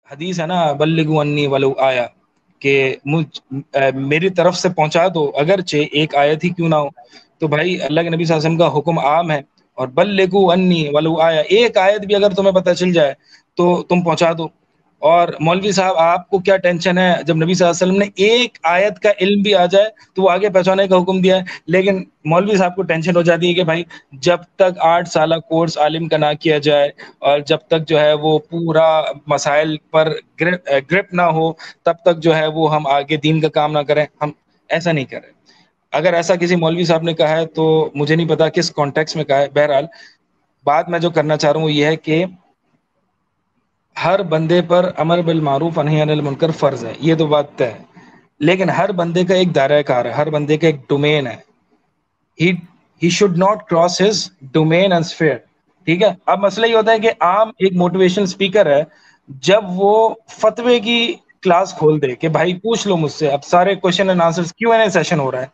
حدیث ہے نا بلغوا انی ولو آیا، کہ میری طرف سے پہنچا دو اگرچہ ایک آیت ہی کیوں نہ ہو. تو بھائی اللہ کے نبی صلی اللہ علیہ وسلم کا حکم عام ہے، اور بلغوا انی ولو آیا، ایک آیت بھی اگر تمہیں پتہ چل جائے تو تم پہنچا دو. اور مولوی صاحب آپ کو کیا ٹینشن ہے جب نبی صلی اللہ علیہ وسلم نے ایک آیت کا علم بھی آ جائے تو وہ آگے پہنچانے کا حکم دیا ہے، لیکن مولوی صاحب کو ٹینشن ہو جاتی ہے کہ بھائی جب تک 8 سالہ کورس عالم کا نہ کیا جائے اور جب تک جو ہے وہ پورا مسائل پر گرپ نہ ہو تب تک جو ہے وہ ہم آگے دین کا کام نہ کریں. ہم ایسا نہیں کریں. اگر ایسا کسی مولوی صاحب نے کہا ہے تو مجھے نہیں پتا کس کانٹیکس میں کہا ہے. بہرحال بات میں جو کرنا چاہ رہا ہوں وہ یہ ہے کہ ہر بندے پر امر بالمعروف و نہی عن المنکر فرض ہے، یہ تو بات طے ہے، لیکن ہر بندے کا ایک دائرہ کار ہے، ہر بندے کا ایک ڈومین ہے. he should not cross his domain and sphere. ٹھیک ہے. اب مسئلہ یہ ہوتا ہے کہ عام ایک موٹیویشنل اسپیکر ہے، جب وہ فتوے کی کلاس کھول دے کہ بھائی پوچھ لو مجھ سے، اب سارے question and answer Q&A session ہو رہا ہے،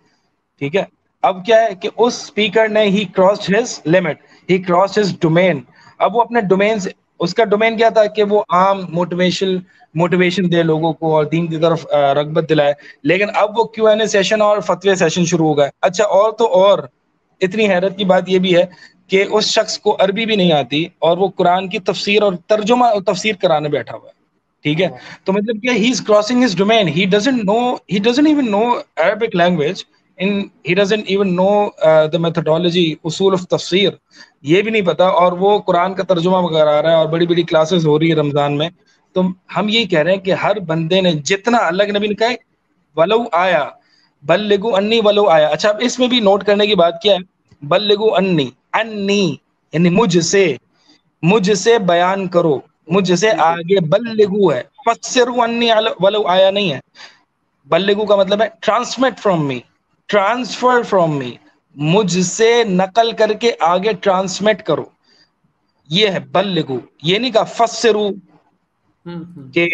ٹھیک ہے. اب کیا ہے کہ اس اسپیکر نے ہی کراسڈ ہز لمٹ، ہی کراسڈ ہز ڈومین. اب وہ اپنے ڈومین سے، اس کا ڈومین کیا تھا کہ وہ عام موٹیویشن دے لوگوں کو اور دین کی طرف رغبت دلائے، لیکن اب وہ Q&A سیشن اور فتوے سیشن شروع ہو گئے. اچھا اور تو اور اتنی حیرت کی بات یہ بھی ہے کہ اس شخص کو عربی بھی نہیں آتی اور وہ قرآن کی تفسیر اور ترجمہ اور تفسیر کرانے بیٹھا ہوا ہے، ٹھیک ہے. تو مطلب کیا ہی is crossing his domain. He doesn't even know Arabic language, he doesn't even know the methodology، اصول of تفسیر یہ بھی نہیں پتا، اور وہ قرآن کا ترجمہ وغیرہ آ رہا ہے اور بڑی بڑی کلاسز ہو رہی ہے رمضان میں. تو ہم یہی کہہ رہے ہیں کہ ہر بندے نے جتنا اللہ کے نبی نے کہا ہے ولو آیا، بلغوا انی ولو آیا. اچھا اب اس میں بھی نوٹ کرنے کی بات کیا ہے، بلغوا انی، انی یعنی مجھ سے بیان کرو، مجھ سے آگے، بلغوا ہے، فسروا انی ولو آیا نہیں ہے. بلغوا کا مطلب ہے transmit from me, transfer from me, مجھ سے نقل کر کے آگے ٹرانسمٹ کرو، یہ ہے بلغوا. یہ نہیں کہا فسروا کہ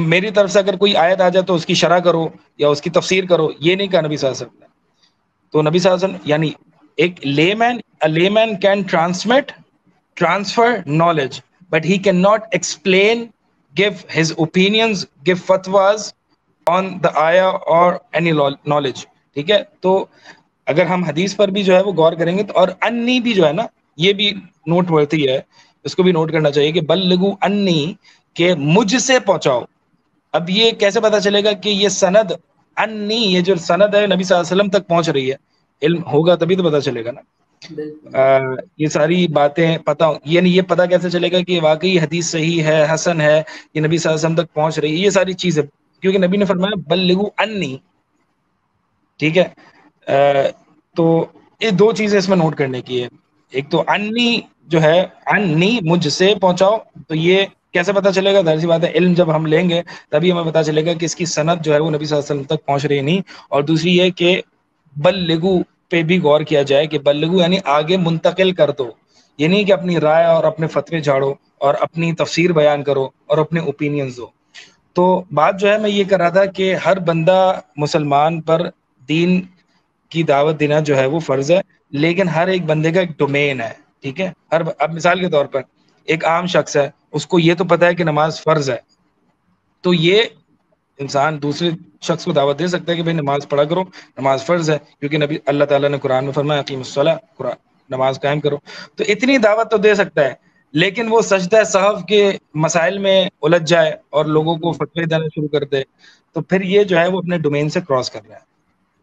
میری طرف سے اگر کوئی آیت آ جائے تو اس کی شرح کرو یا اس کی تفسیر کرو، یہ نہیں کہا نبی صلی اللہ علیہ وسلم نے. تو نبی صلی اللہ علیہ وسلم یعنی ایک layman can transfer knowledge but he cannot explain, give his opinions, give fatwas on the ayah or any knowledge. ٹھیک ہے. تو اگر ہم حدیث پر بھی جو ہے وہ غور کریں گے تو، اور انی بھی جو ہے نا یہ بھی نوٹ ورتھی ہے، اس کو بھی نوٹ کرنا چاہیے کہ بلغوا انی کہ مجھ سے پہنچاؤ. اب یہ کیسے پتا چلے گا کہ یہ سند انی، یہ جو سند ہے نبی صلی اللہ علیہ وسلم تک پہنچ رہی ہے؟ علم ہوگا تبھی تو پتا چلے گا نا. یہ ساری باتیں پتہ، یعنی یہ پتہ کیسے چلے گا کہ واقعی حدیث صحیح ہے، حسن ہے، یہ نبی صلی اللہ علیہ وسلم تک پہنچ رہی ہے، یہ ساری چیزیں کیونکہ نبی نے فرمایا بلغوا انی. ٹھیک ہے. تو یہ دو چیزیں اس میں نوٹ کرنے کی ہے. ایک تو انی جو ہے، انی مجھ سے پہنچاؤ، تو یہ کیسے پتا چلے گا؟ ظاہر سی بات ہے علم جب ہم لیں گے تبھی ہمیں پتا چلے گا کہ اس کی سند جو ہے وہ نبی صلی اللہ علیہ وسلم تک پہنچ رہی نہیں. اور دوسری یہ کہ بلغوا پہ بھی غور کیا جائے کہ بلغوا یعنی آگے منتقل کر دو، یہ نہیں کہ اپنی رائے اور اپنے فتوے جھاڑو اور اپنی تفسیر بیان کرو اور اپنے اوپینینز دو. تو بات جو ہے میں یہ کر رہا تھا کہ ہر بندہ مسلمان پر دین کی دعوت دینا جو ہے وہ فرض ہے، لیکن ہر ایک بندے کا ایک ڈومین ہے. ٹھیک ہے. اب مثال کے طور پر ایک عام شخص ہے، اس کو یہ تو پتا ہے کہ نماز فرض ہے، تو یہ انسان دوسرے شخص کو دعوت دے سکتا ہے کہ بھائی نماز پڑھا کرو، نماز فرض ہے، کیونکہ نبی اللہ تعالیٰ نے قرآن میں فرمایا اقیم الصلاۃ، قرآن نماز قائم کرو. تو اتنی دعوت تو دے سکتا ہے، لیکن وہ سجدہ سہو کے مسائل میں الجھ جائے اور لوگوں کو فتوے دینا شروع کر دے، تو پھر یہ جو ہے وہ اپنے ڈومین سے کراس کر رہا ہے.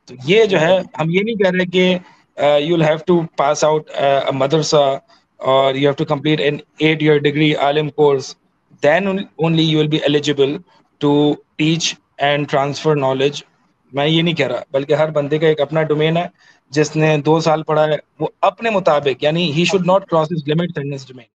تو یہ جو ہے ہم یہ نہیں کہہ رہے کہ you will have to pass out مدرسہ اور you have to complete an 8-year degree عالم course, then only you will be eligible to teach and transfer knowledge. میں یہ نہیں کہہ رہا, بلکہ ہر بندے کا ایک اپنا ڈومین ہے. جس نے 2 سال پڑھا ہے وہ اپنے مطابق, یعنی he should not cross his limits in his domain.